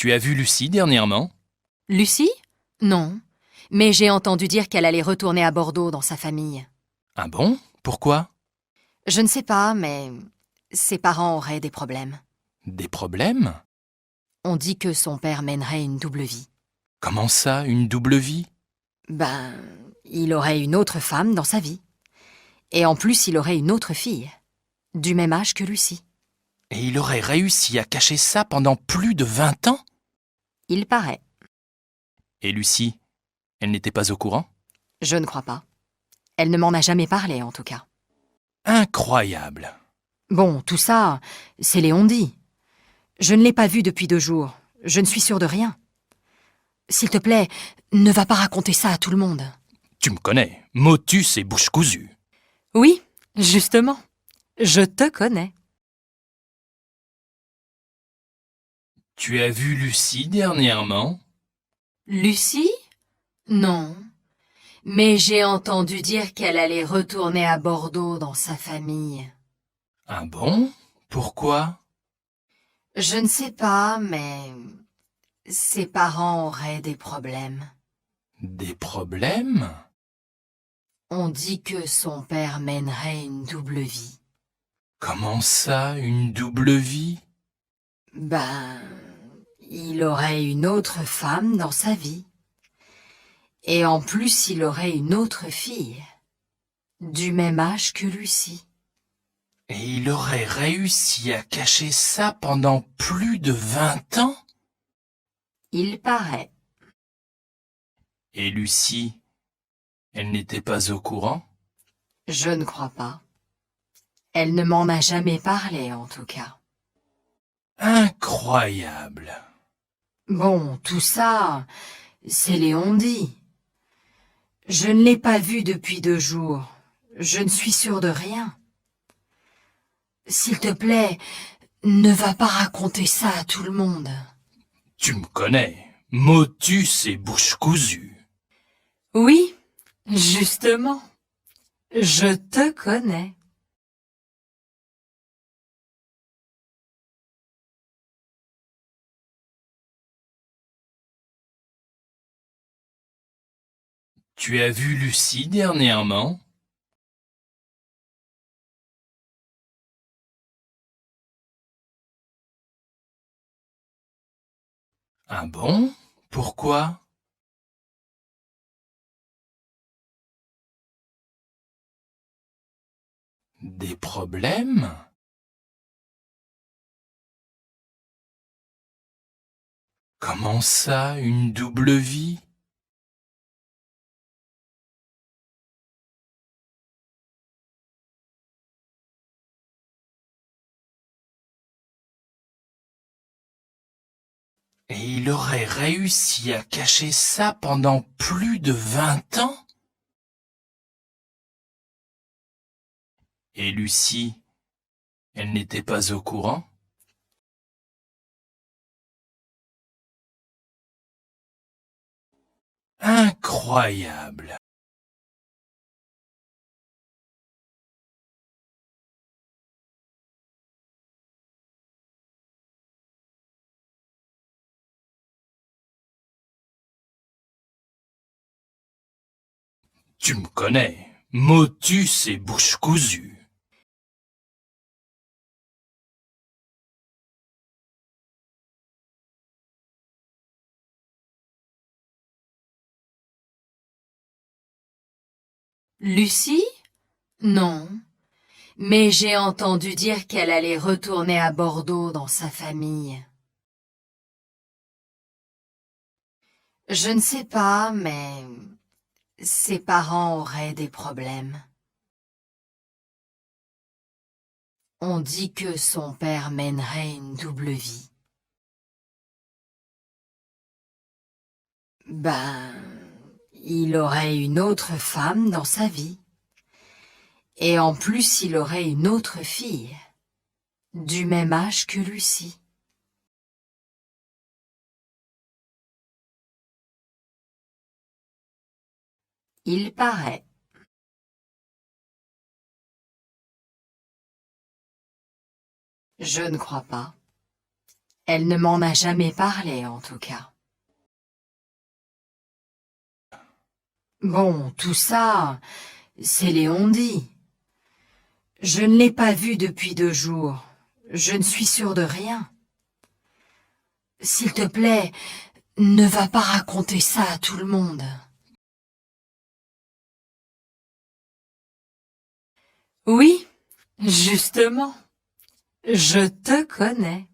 Tu as vu Lucie dernièrement? Lucie? Non. Mais j'ai entendu dire qu'elle allait retourner à Bordeaux dans sa famille. Ah bon? Pourquoi? Je ne sais pas, mais ses parents auraient des problèmes. Des problèmes? On dit que son père mènerait une double vie. Comment ça, une double vie? Ben, il aurait une autre femme dans sa vie. Et en plus, il aurait une autre fille, du même âge que Lucie. Et il aurait réussi à cacher ça pendant plus de 20 ans? Il paraît. Et Lucie, elle n'était pas au courant? Je ne crois pas. Elle ne m'en a jamais parlé, en tout cas. Incroyable! Bon, tout ça, c'est Léon dit. Je ne l'ai pas vue depuis 2 jours. Je ne suis sûre de rien. S'il te plaît, ne va pas raconter ça à tout le monde. Tu me connais, motus et bouche cousue. Oui, justement. Je te connais. Tu as vu Lucie dernièrement? Lucie? Non. Mais j'ai entendu dire qu'elle allait retourner à Bordeaux dans sa famille. Ah bon? Pourquoi? Je ne sais pas, mais ses parents auraient des problèmes. Des problèmes? On dit que son père mènerait une double vie. Comment ça, une double vie? Ben, il aurait une autre femme dans sa vie. Et en plus, il aurait une autre fille, du même âge que Lucie. Et il aurait réussi à cacher ça pendant plus de 20 ans? Il paraît. Et Lucie, elle n'était pas au courant? Je ne crois pas. Elle ne m'en a jamais parlé, en tout cas. Incroyable! Bon, tout ça, c'est Léon dit. Je ne l'ai pas vue depuis 2 jours. Je ne suis sûre de rien. S'il te plaît, ne va pas raconter ça à tout le monde. Tu me connais, motus et bouche cousue. Oui, justement. Je te connais. Tu as vu Lucie dernièrement? Ah bon? Pourquoi? Des problèmes? Comment ça, une double vie? Et il aurait réussi à cacher ça pendant plus de 20 ans? Et Lucie, elle n'était pas au courant? Incroyable! Tu me connais, motus et bouche cousue. Lucie? Non. Mais j'ai entendu dire qu'elle allait retourner à Bordeaux dans sa famille. Je ne sais pas, mais ses parents auraient des problèmes. On dit que son père mènerait une double vie. Ben, il aurait une autre femme dans sa vie. Et en plus, il aurait une autre fille, du même âge que Lucie. Il paraît. Je ne crois pas. Elle ne m'en a jamais parlé, en tout cas. Bon, tout ça, c'est les on-dit. Je ne l'ai pas vue depuis 2 jours. Je ne suis sûre de rien. S'il te plaît, ne va pas raconter ça à tout le monde. Oui, justement, je te connais.